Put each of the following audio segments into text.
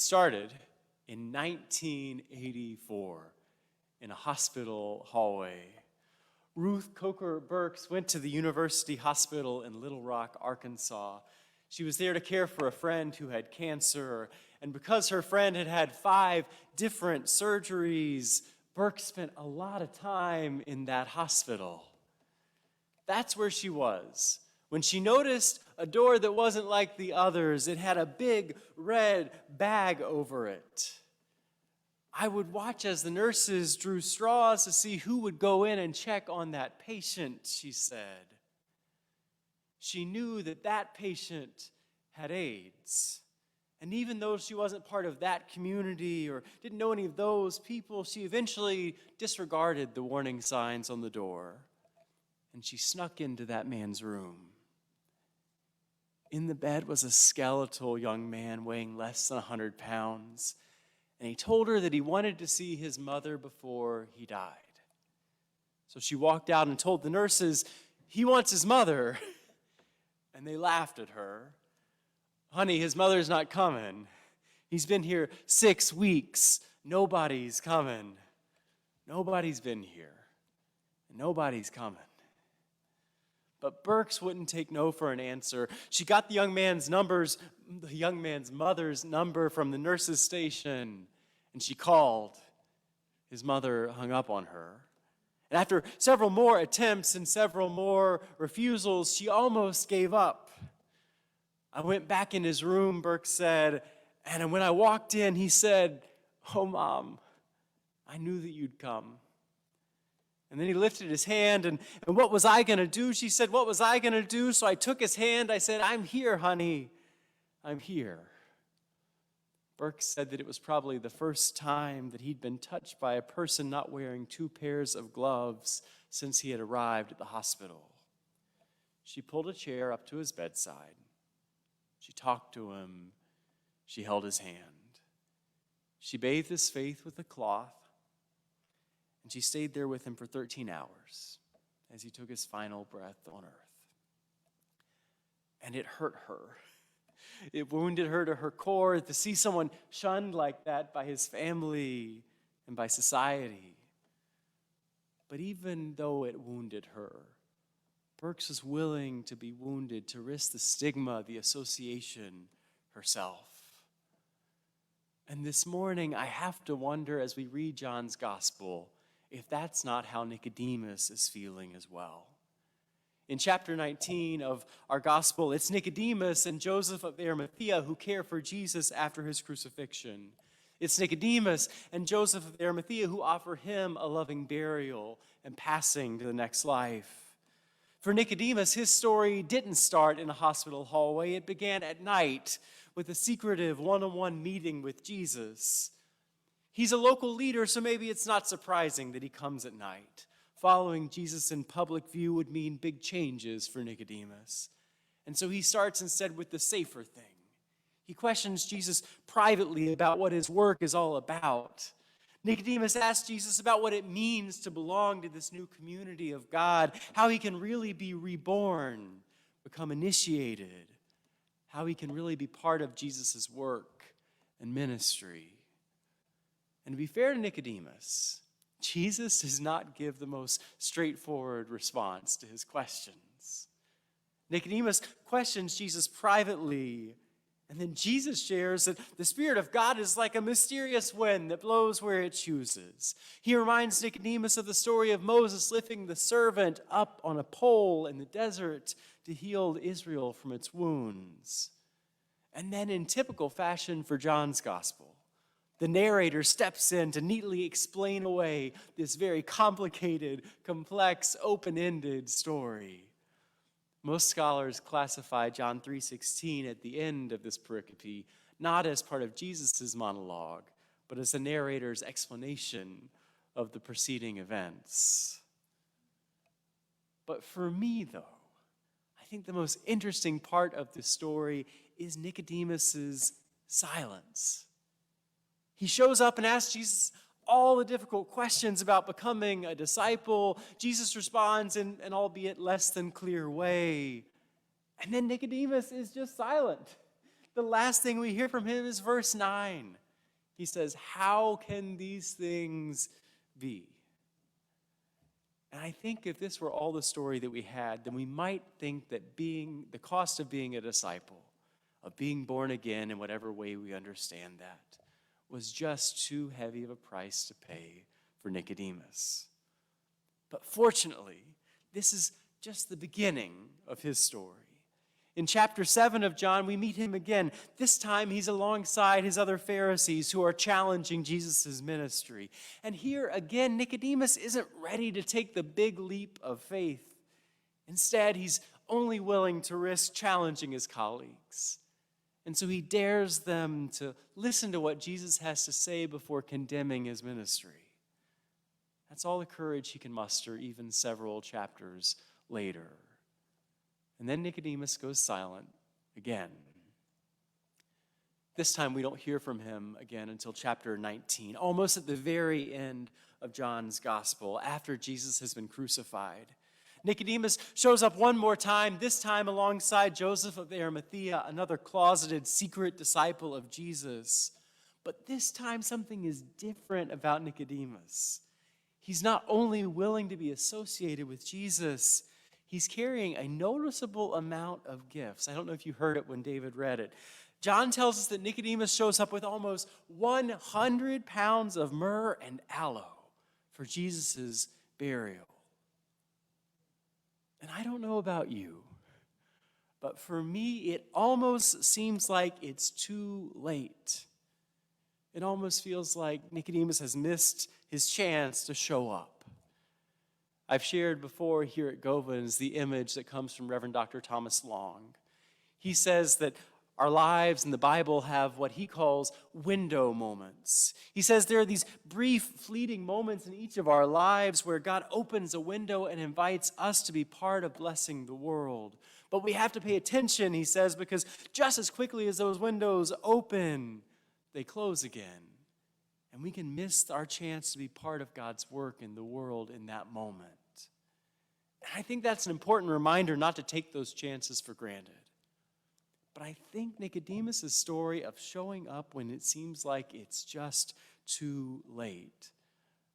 Started in 1984 in a hospital hallway. Ruth Coker Burks went to the University Hospital in Little Rock, Arkansas. She was there to care for a friend who had cancer, and because her friend had had 5 different surgeries, Burks spent a lot of time in that hospital. That's where she was when she noticed a door that wasn't like the others. It had a big red bag over it. I would watch as the nurses drew straws to see who would go in and check on that patient, she said. She knew that that patient had AIDS. And even though she wasn't part of that community or didn't know any of those people, she eventually disregarded the warning signs on the door. And she snuck into that man's room. In the bed was a skeletal young man weighing less than 100 pounds. And he told her that he wanted to see his mother before he died. So she walked out and told the nurses, he wants his mother. And they laughed at her. Honey, his mother's not coming. He's been here 6 weeks. Nobody's coming. Nobody's been here. And nobody's coming. But Burks wouldn't take no for an answer. She got the young man's mother's number from the nurse's station, and she called. His mother hung up on her. And after several more attempts and several more refusals, she almost gave up. I went back in his room, Burks said, and when I walked in, he said, "Oh, Mom, I knew that you'd come." And then he lifted his hand, and what was I going to do? She said, what was I going to do? So I took his hand. I said, I'm here, honey. I'm here. Burke said that it was probably the first time that he'd been touched by a person not wearing 2 pairs of gloves since he had arrived at the hospital. She pulled a chair up to his bedside. She talked to him. She held his hand. She bathed his face with a cloth. And she stayed there with him for 13 hours as he took his final breath on earth. And it hurt her. It wounded her to her core to see someone shunned like that by his family and by society. But even though it wounded her, Burks was willing to be wounded to risk the stigma, the association herself. And this morning, I have to wonder as we read John's gospel, if that's not how Nicodemus is feeling as well. In chapter 19 of our gospel, it's Nicodemus and Joseph of Arimathea who care for Jesus after his crucifixion. It's Nicodemus and Joseph of Arimathea who offer him a loving burial and passing to the next life. For Nicodemus, his story didn't start in a hospital hallway. It began at night with a secretive one-on-one meeting with Jesus. He's a local leader, so maybe it's not surprising that he comes at night. Following Jesus in public view would mean big changes for Nicodemus. And so he starts instead with the safer thing. He questions Jesus privately about what his work is all about. Nicodemus asks Jesus about what it means to belong to this new community of God, how he can really be reborn, become initiated, how he can really be part of Jesus' work and ministry. And to be fair to Nicodemus, Jesus does not give the most straightforward response to his questions. Nicodemus questions Jesus privately, and then Jesus shares that the Spirit of God is like a mysterious wind that blows where it chooses. He reminds Nicodemus of the story of Moses lifting the serpent up on a pole in the desert to heal Israel from its wounds. And then in typical fashion for John's gospel, the narrator steps in to neatly explain away this very complicated, complex, open-ended story. Most scholars classify John 3:16 at the end of this pericope not as part of Jesus' monologue, but as the narrator's explanation of the preceding events. But for me, though, I think the most interesting part of this story is Nicodemus's silence. He shows up and asks Jesus all the difficult questions about becoming a disciple. Jesus responds in an albeit less than clear way. And then Nicodemus is just silent. the last thing we hear from him is verse 9. He says, "How can these things be?" And I think if this were all the story that we had, then we might think that the cost of being a disciple, of being born again in whatever way we understand that, was just too heavy of a price to pay for Nicodemus. But fortunately, this is just the beginning of his story. In chapter 7 of John, we meet him again. This time, he's alongside his other Pharisees who are challenging Jesus' ministry. And here again, Nicodemus isn't ready to take the big leap of faith. Instead, he's only willing to risk challenging his colleagues. And so he dares them to listen to what Jesus has to say before condemning his ministry. That's all the courage he can muster, even several chapters later. And then Nicodemus goes silent again. This time we don't hear from him again until chapter 19, almost at the very end of John's gospel, after Jesus has been crucified. Nicodemus shows up one more time, this time alongside Joseph of Arimathea, another closeted, secret disciple of Jesus. But this time something is different about Nicodemus. He's not only willing to be associated with Jesus, he's carrying a noticeable amount of gifts. I don't know if you heard it when David read it. John tells us that Nicodemus shows up with almost 100 pounds of myrrh and aloe for Jesus' burial. And I don't know about you, but for me, it almost seems like it's too late. It almost feels like Nicodemus has missed his chance to show up. I've shared before here at Govans the image that comes from Reverend Dr. Thomas Long. He says that our lives in the Bible have what he calls window moments. He says there are these brief, fleeting moments in each of our lives where God opens a window and invites us to be part of blessing the world. But we have to pay attention, he says, because just as quickly as those windows open, they close again. And we can miss our chance to be part of God's work in the world in that moment. And I think that's an important reminder not to take those chances for granted. But I think Nicodemus' story of showing up when it seems like it's just too late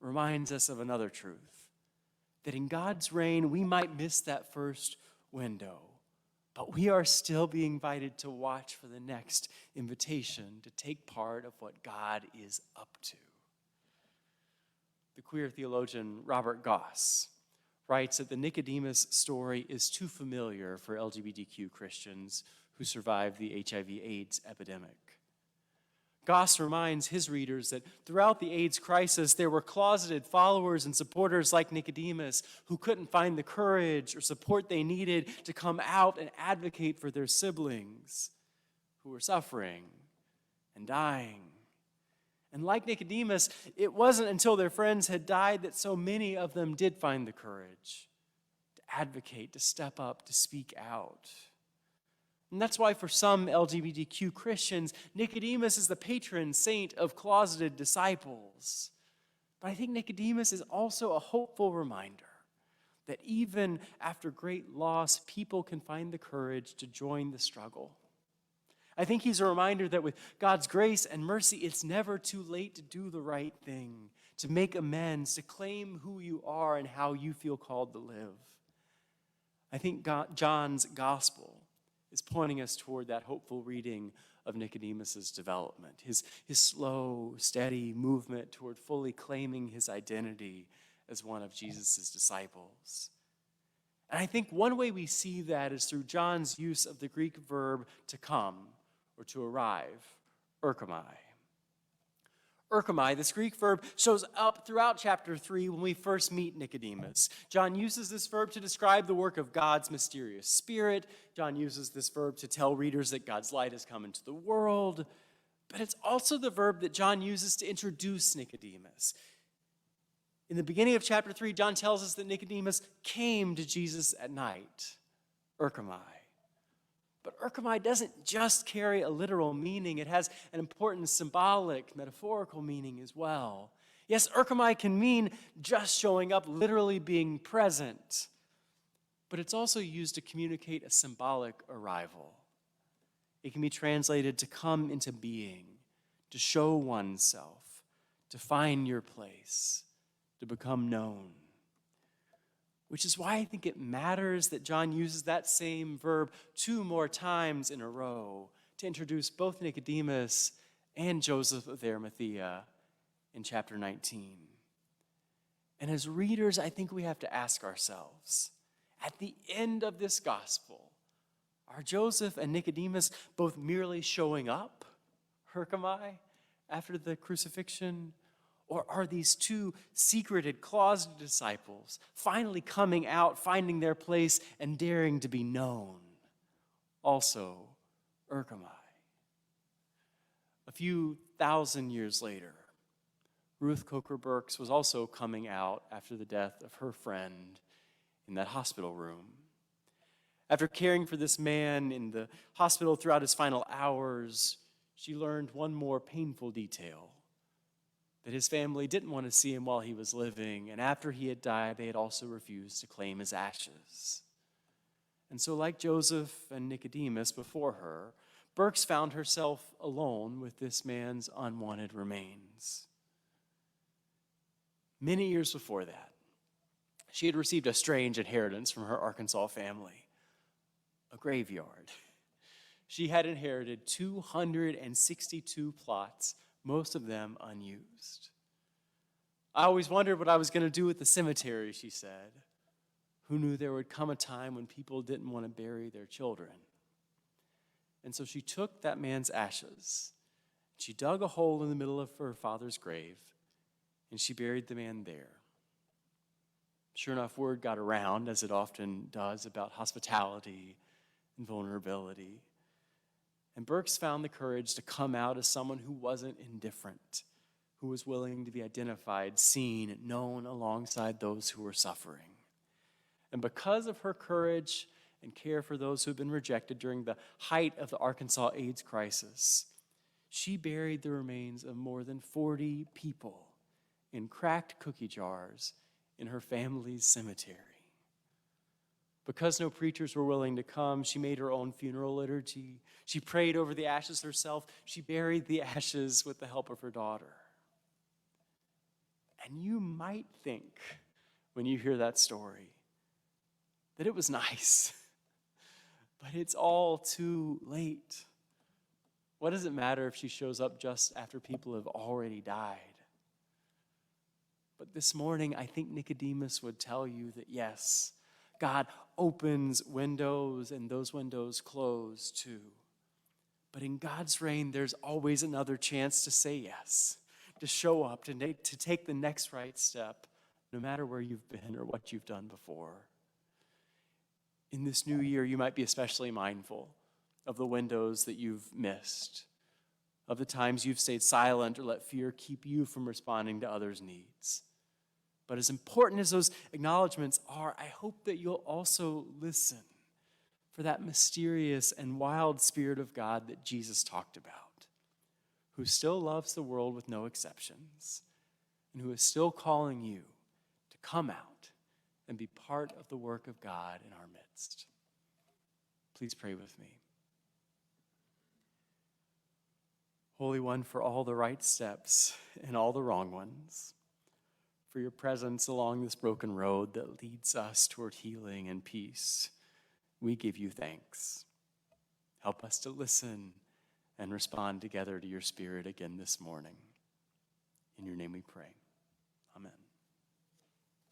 reminds us of another truth. That in God's reign, we might miss that first window, but we are still being invited to watch for the next invitation to take part of what God is up to. The queer theologian Robert Goss writes that the Nicodemus story is too familiar for LGBTQ Christians who survived the HIV/AIDS epidemic. Goss reminds his readers that throughout the AIDS crisis, there were closeted followers and supporters like Nicodemus who couldn't find the courage or support they needed to come out and advocate for their siblings who were suffering and dying. And like Nicodemus, it wasn't until their friends had died that so many of them did find the courage to advocate, to step up, to speak out. And that's why for some LGBTQ Christians, Nicodemus is the patron saint of closeted disciples. But I think Nicodemus is also a hopeful reminder that even after great loss, people can find the courage to join the struggle. I think he's a reminder that with God's grace and mercy, it's never too late to do the right thing, to make amends, to claim who you are and how you feel called to live. I think John's gospel is pointing us toward that hopeful reading of Nicodemus' development, his slow, steady movement toward fully claiming his identity as one of Jesus' disciples. And I think one way we see that is through John's use of the Greek verb to come or to arrive, erchomai. Erchomai, this Greek verb, shows up throughout chapter 3 when we first meet Nicodemus. John uses this verb to describe the work of God's mysterious Spirit. John uses this verb to tell readers that God's light has come into the world. But it's also the verb that John uses to introduce Nicodemus. In the beginning of chapter 3, John tells us that Nicodemus came to Jesus at night, erchomai. But erchomai doesn't just carry a literal meaning. It has an important symbolic, metaphorical meaning as well. Yes, erchomai can mean just showing up, literally being present. But it's also used to communicate a symbolic arrival. It can be translated to come into being, to show oneself, to find your place, to become known. Which is why I think it matters that John uses that same verb 2 more times in a row to introduce both Nicodemus and Joseph of Arimathea in chapter 19. And as readers, I think we have to ask ourselves, at the end of this gospel, are Joseph and Nicodemus both merely showing up, Herkomai, after the crucifixion? Or are these 2 secreted, closeted disciples finally coming out, finding their place, and daring to be known? Also, Herkomai. A few thousand years later, Ruth Coker Burks was also coming out after the death of her friend in that hospital room. After caring for this man in the hospital throughout his final hours, she learned one more painful detail: that his family didn't want to see him while he was living, and after he had died, they had also refused to claim his ashes. And so, like Joseph and Nicodemus before her, Burks found herself alone with this man's unwanted remains. Many years before that, she had received a strange inheritance from her Arkansas family: a graveyard. She had inherited 262 plots, most of them unused. I always wondered what I was going to do with the cemetery, she said. Who knew there would come a time when people didn't want to bury their children? And so she took that man's ashes, she dug a hole in the middle of her father's grave, and she buried the man there. Sure enough, word got around, as it often does, about hospitality and vulnerability. And Burks found the courage to come out as someone who wasn't indifferent, who was willing to be identified, seen, known alongside those who were suffering. And because of her courage and care for those who had been rejected during the height of the Arkansas AIDS crisis, she buried the remains of more than 40 people in cracked cookie jars in her family's cemetery. Because no preachers were willing to come, she made her own funeral liturgy. She prayed over the ashes herself. She buried the ashes with the help of her daughter. And you might think, when you hear that story, that it was nice. But it's all too late. What does it matter if she shows up just after people have already died? But this morning, I think Nicodemus would tell you that yes, God opens windows and those windows close too. But in God's reign, there's always another chance to say yes, to show up, to take the next right step, no matter where you've been or what you've done before. In this new year, you might be especially mindful of the windows that you've missed, of the times you've stayed silent or let fear keep you from responding to others' needs. But as important as those acknowledgments are, I hope that you'll also listen for that mysterious and wild Spirit of God that Jesus talked about, who still loves the world with no exceptions, and who is still calling you to come out and be part of the work of God in our midst. Please pray with me. Holy One, for all the right steps and all the wrong ones, for your presence along this broken road that leads us toward healing and peace, we give you thanks. Help us to listen and respond together to your Spirit again this morning. In your name we pray. Amen.